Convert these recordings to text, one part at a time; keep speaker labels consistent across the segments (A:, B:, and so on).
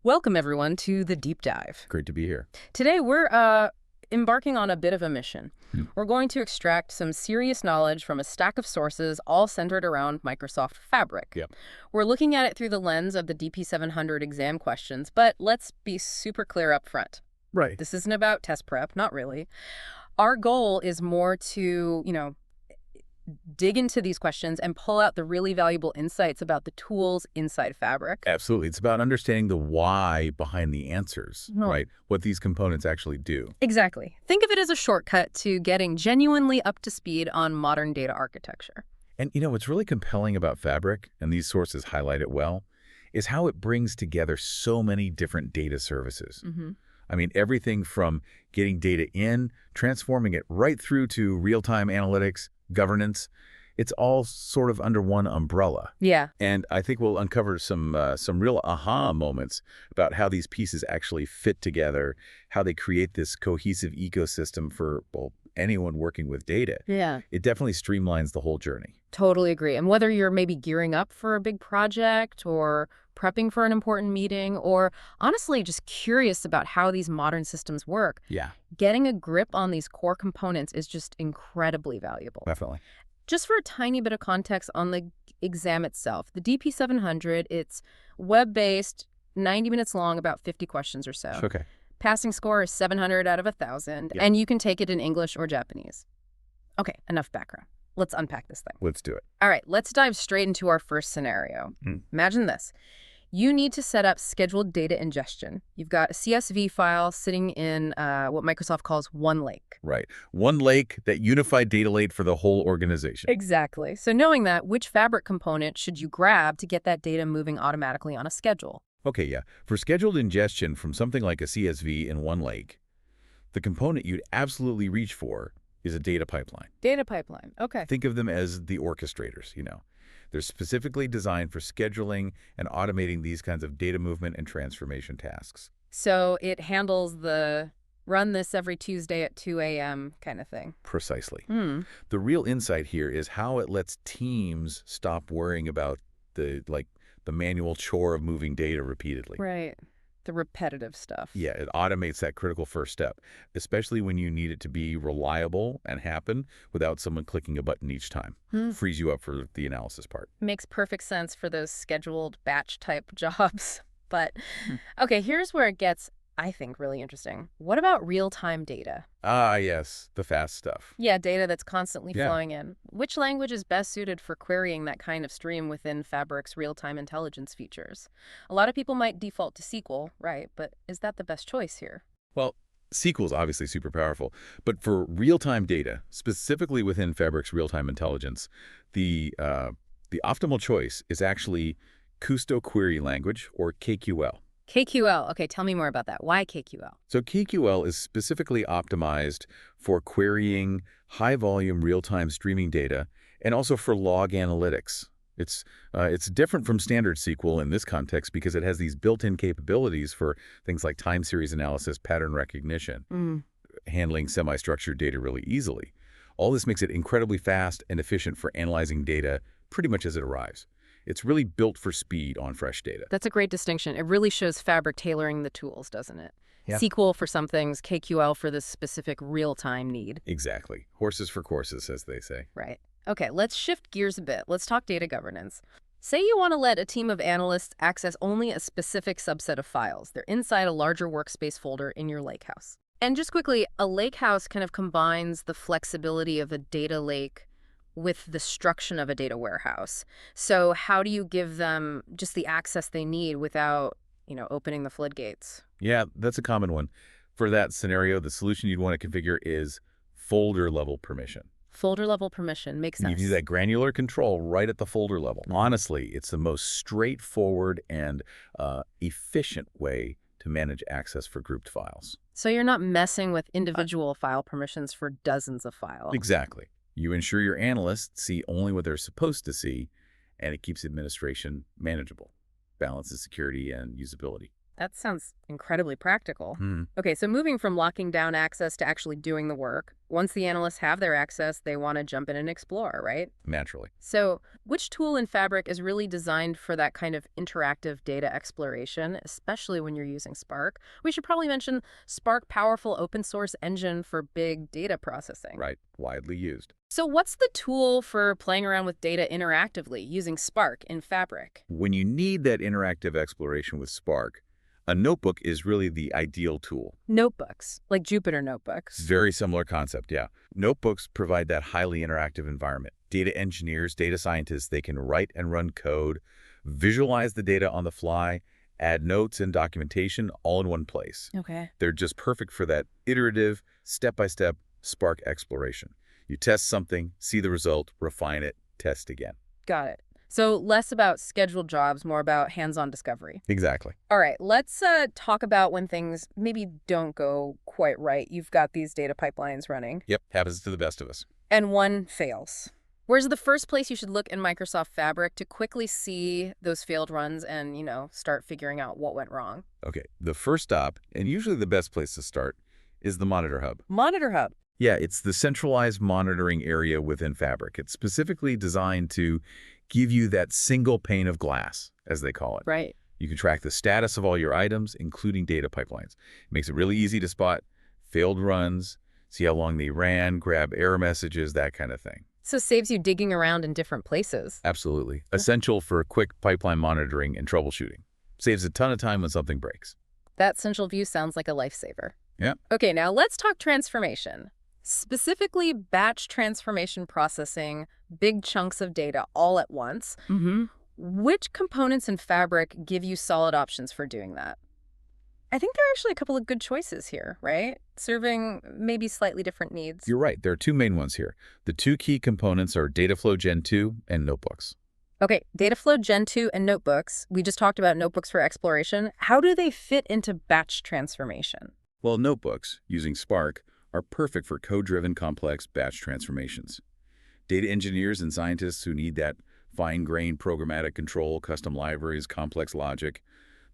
A: Welcome, everyone, to the Deep Dive.
B: Great to be here.
A: Today, we're embarking on a bit of a mission. We're going to extract some serious knowledge from a stack of sources, all centered around Microsoft Fabric.
B: Yep.
A: We're looking at it through the lens of the DP-700 exam questions, but let's be super clear up front.
B: Right.
A: This isn't about test prep, not really. Our goal is more to, dig into these questions and pull out the really valuable insights about the tools inside Fabric.
B: Absolutely. It's about understanding the why behind the answers, right? What these components actually do.
A: Exactly. Think of it as a shortcut to getting genuinely up to speed on modern data architecture.
B: And what's really compelling about Fabric, and these sources highlight it well, is how it brings together so many different data services. I mean, everything from getting data in, transforming it right through to real-time analytics, governance. It's all sort of under one umbrella.
A: Yeah.
B: And I think we'll uncover some real aha moments about how these pieces actually fit together, how they create this cohesive ecosystem for, well, anyone working with data.
A: Yeah.
B: It definitely streamlines the whole journey.
A: Totally agree. And whether you're maybe gearing up for a big project or prepping for an important meeting, or honestly just curious about how these modern systems work, getting a grip on these core components is just incredibly valuable.
B: Definitely.
A: Just for a tiny bit of context on the exam itself, the DP-700, it's web-based, 90 minutes long, about 50 questions or so.
B: Okay.
A: Passing score is 700 out of 1,000, and you can take it in English or Japanese. Okay, enough background. Let's unpack this thing.
B: Let's do it.
A: All right, let's dive straight into our first scenario. Imagine this. You need to set up scheduled data ingestion. You've got a CSV file sitting in what Microsoft calls one lake.
B: Right. One lake, that unified data lake for the whole organization.
A: Exactly. So knowing that, which Fabric component should you grab to get that data moving automatically on a schedule?
B: Okay, yeah. For scheduled ingestion from something like a CSV in one lake, the component you'd absolutely reach for is a data pipeline.
A: Data pipeline. Okay.
B: Think of them as the orchestrators, They're specifically designed for scheduling and automating these kinds of data movement and transformation tasks.
A: So it handles the run this every Tuesday at 2 a.m. kind of thing.
B: Precisely. The real insight here is how it lets teams stop worrying about the manual chore of moving data repeatedly.
A: Right. The repetitive stuff.
B: Yeah, it automates that critical first step, especially when you need it to be reliable and happen without someone clicking a button each time. Frees you up for the analysis part.
A: Makes perfect sense for those scheduled batch-type jobs. But, okay, here's where it gets, I think, really interesting. What about real-time data?
B: Ah, yes, the fast stuff.
A: Yeah, data that's constantly flowing in. Which language is best suited for querying that kind of stream within Fabric's real-time intelligence features? A lot of people might default to SQL, right? But is that the best choice here?
B: Well, SQL is obviously super powerful, but for real-time data, specifically within Fabric's real-time intelligence, the optimal choice is actually Custo Query Language, or KQL.
A: KQL. Okay, tell me more about that. Why KQL?
B: So KQL is specifically optimized for querying high-volume real-time streaming data and also for log analytics. It's different from standard SQL in this context because it has these built-in capabilities for things like time series analysis, pattern recognition, handling semi-structured data really easily. All this makes it incredibly fast and efficient for analyzing data pretty much as it arrives. It's really built for speed on fresh data.
A: That's a great distinction. It really shows Fabric tailoring the tools, doesn't it?
B: Yeah.
A: SQL for some things, KQL for this specific real-time need.
B: Exactly. Horses for courses, as they say.
A: Right. Okay, let's shift gears a bit. Let's talk data governance. Say you want to let a team of analysts access only a specific subset of files. They're inside a larger workspace folder in your lakehouse. And just quickly, a lakehouse kind of combines the flexibility of a data lake with the structure of a data warehouse. So how do you give them just the access they need without, opening the floodgates?
B: Yeah, that's a common one. For that scenario, the solution you'd want to configure is folder-level permission.
A: Folder-level permission makes sense.
B: You do that granular control right at the folder level. Honestly, it's the most straightforward and efficient way to manage access for grouped files.
A: So you're not messing with individual file permissions for dozens of files.
B: Exactly. You ensure your analysts see only what they're supposed to see, and it keeps administration manageable, balances security and usability.
A: That sounds incredibly practical.
B: Hmm.
A: Okay, so moving from locking down access to actually doing the work, once the analysts have their access, they want to jump in and explore, right?
B: Naturally.
A: So which tool in Fabric is really designed for that kind of interactive data exploration, especially when you're using Spark? We should probably mention Spark powerful open source engine for big data processing.
B: Right. Widely used.
A: So what's the tool for playing around with data interactively using Spark in Fabric?
B: When you need that interactive exploration with Spark, a notebook is really the ideal tool.
A: Notebooks, like Jupyter notebooks.
B: Very similar concept, yeah. Notebooks provide that highly interactive environment. Data engineers, data scientists, they can write and run code, visualize the data on the fly, add notes and documentation all in one place.
A: Okay.
B: They're just perfect for that iterative, step-by-step Spark exploration. You test something, see the result, refine it, test again.
A: Got it. So less about scheduled jobs, more about hands-on discovery.
B: Exactly.
A: All right, let's talk about when things maybe don't go quite right. You've got these data pipelines running.
B: Yep, happens to the best of us.
A: And one fails. Where's the first place you should look in Microsoft Fabric to quickly see those failed runs and, start figuring out what went wrong?
B: Okay, the first stop, and usually the best place to start, is the Monitor Hub.
A: Monitor Hub.
B: Yeah, it's the centralized monitoring area within Fabric. It's specifically designed to give you that single pane of glass, as they call it.
A: Right.
B: You can track the status of all your items, including data pipelines. It makes it really easy to spot failed runs, see how long they ran, grab error messages, that kind of thing.
A: So it saves you digging around in different places.
B: Absolutely. Essential for quick pipeline monitoring and troubleshooting. Saves a ton of time when something breaks.
A: That central view sounds like a lifesaver.
B: Yeah.
A: Okay, now let's talk transformation. Specifically, batch transformation processing, big chunks of data all at once.
B: Mm-hmm.
A: Which components in Fabric give you solid options for doing that? I think there are actually a couple of good choices here, right? Serving maybe slightly different needs.
B: You're right. There are two main ones here. The two key components are Dataflow Gen 2 and notebooks.
A: Okay, Dataflow Gen 2 and notebooks. We just talked about notebooks for exploration. How do they fit into batch transformation?
B: Well, notebooks, using Spark, are perfect for code-driven complex batch transformations. Data engineers and scientists who need that fine-grained programmatic control, custom libraries, complex logic,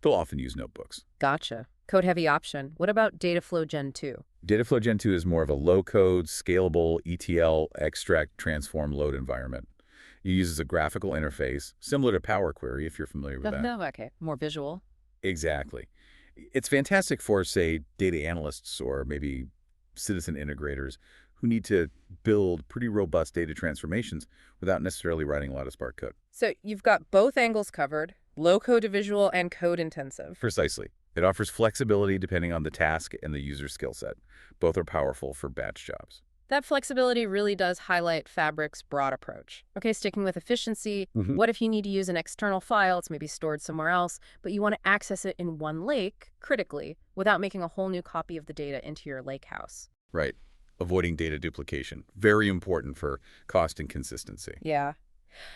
B: they'll often use notebooks.
A: Gotcha. Code-heavy option. What about Dataflow Gen 2?
B: Dataflow Gen 2 is more of a low-code, scalable ETL extract transform load environment. It uses a graphical interface, similar to Power Query, if you're familiar with that.
A: No, okay. More visual.
B: Exactly. It's fantastic for, say, data analysts or maybe citizen integrators who need to build pretty robust data transformations without necessarily writing a lot of Spark code.
A: So you've got both angles covered, low code to visual and code intensive.
B: Precisely. It offers flexibility depending on the task and the user skill set. Both are powerful for batch jobs.
A: That flexibility really does highlight Fabric's broad approach. Okay, sticking with efficiency, what if you need to use an external file, it's maybe stored somewhere else, but you want to access it in one lake, critically, without making a whole new copy of the data into your lakehouse?
B: Right. Avoiding data duplication. Very important for cost and consistency.
A: Yeah.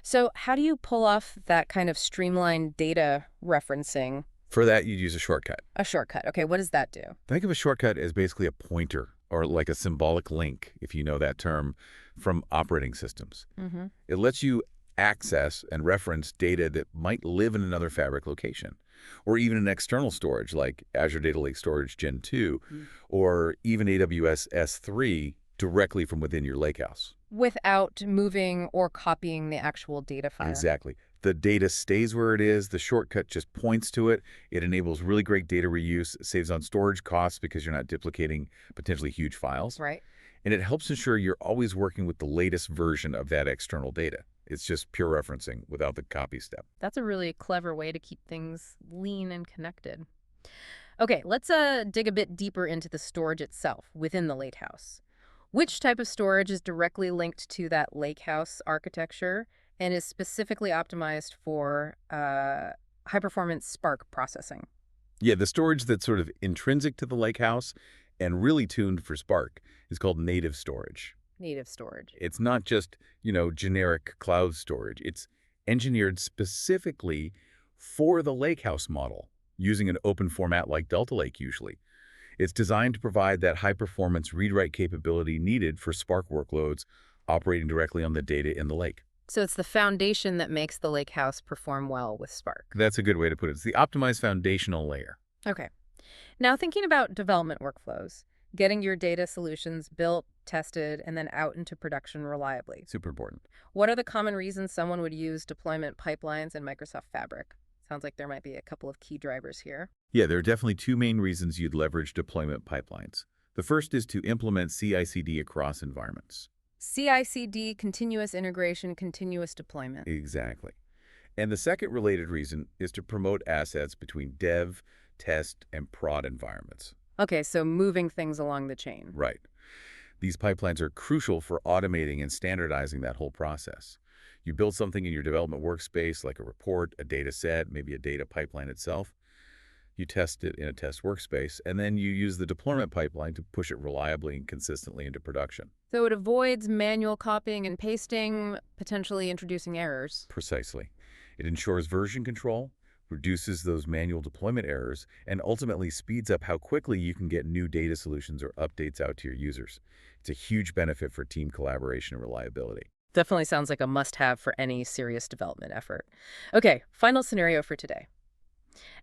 A: So how do you pull off that kind of streamlined data referencing?
B: For that, you'd use a shortcut.
A: A shortcut. Okay, what does that do?
B: Think of a shortcut as basically a pointer or like a symbolic link, if you know that term, from operating systems. It lets you access and reference data that might live in another Fabric location, or even in external storage like Azure Data Lake Storage Gen 2, or even AWS S3 directly from within your lakehouse.
A: Without moving or copying the actual data file.
B: Exactly. The data stays where it is. The shortcut just points to it. It enables really great data reuse. It saves on storage costs because you're not duplicating potentially huge files.
A: Right.
B: And it helps ensure you're always working with the latest version of that external data. It's just pure referencing without the copy step.
A: That's a really clever way to keep things lean and connected. Okay, let's dig a bit deeper into the storage itself within the lakehouse. Which type of storage is directly linked to that lakehouse architecture and is specifically optimized for high-performance Spark processing?
B: Yeah, the storage that's sort of intrinsic to the lakehouse and really tuned for Spark is called native storage.
A: Native storage.
B: It's not just, generic cloud storage. It's engineered specifically for the lakehouse model, using an open format like Delta Lake usually. It's designed to provide that high-performance read-write capability needed for Spark workloads operating directly on the data in the lake.
A: So it's the foundation that makes the lakehouse perform well with Spark.
B: That's a good way to put it. It's the optimized foundational layer.
A: Okay. Now thinking about development workflows, getting your data solutions built, tested, and then out into production reliably.
B: Super important.
A: What are the common reasons someone would use deployment pipelines in Microsoft Fabric? Sounds like there might be a couple of key drivers here.
B: Yeah, there are definitely two main reasons you'd leverage deployment pipelines. The first is to implement CI/CD across environments.
A: CI/CD, continuous integration, continuous deployment.
B: Exactly. And the second related reason is to promote assets between dev, test, and prod environments.
A: Okay, so moving things along the chain.
B: Right. These pipelines are crucial for automating and standardizing that whole process. You build something in your development workspace, like a report, a data set, maybe a data pipeline itself. You test it in a test workspace, and then you use the deployment pipeline to push it reliably and consistently into production.
A: So it avoids manual copying and pasting, potentially introducing errors.
B: Precisely. It ensures version control, reduces those manual deployment errors, and ultimately speeds up how quickly you can get new data solutions or updates out to your users. It's a huge benefit for team collaboration and reliability.
A: Definitely sounds like a must-have for any serious development effort. Okay, final scenario for today.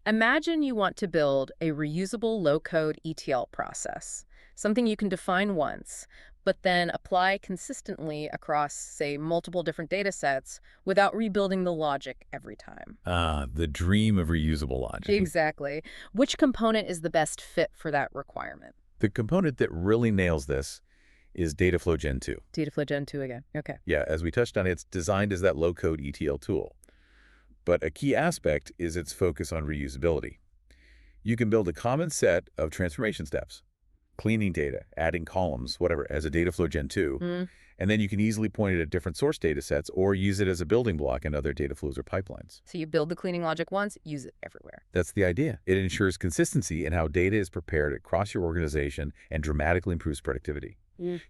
A: Imagine you want to build a reusable low-code ETL process, something you can define once, but then apply consistently across, say, multiple different data sets without rebuilding the logic every time.
B: The dream of reusable logic.
A: Exactly. Which component is the best fit for that requirement?
B: The component that really nails this is Dataflow Gen 2.
A: Dataflow Gen 2 again. Okay.
B: Yeah, as we touched on, it's designed as that low-code ETL tool. But a key aspect is its focus on reusability. You can build a common set of transformation steps, cleaning data, adding columns, whatever, as a Dataflow Gen 2, and then you can easily point it at different source data sets or use it as a building block in other data flows or pipelines.
A: So you build the cleaning logic once, use it everywhere.
B: That's the idea. It ensures consistency in how data is prepared across your organization and dramatically improves productivity.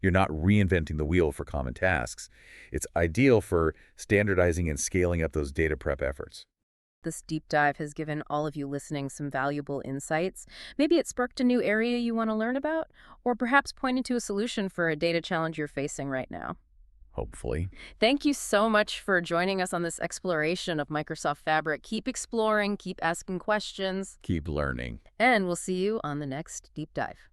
B: You're not reinventing the wheel for common tasks. It's ideal for standardizing and scaling up those data prep efforts.
A: This deep dive has given all of you listening some valuable insights. Maybe it sparked a new area you want to learn about, or perhaps pointed to a solution for a data challenge you're facing right now.
B: Hopefully.
A: Thank you so much for joining us on this exploration of Microsoft Fabric. Keep exploring, keep asking questions,
B: Keep learning.
A: and we'll see you on the next deep dive.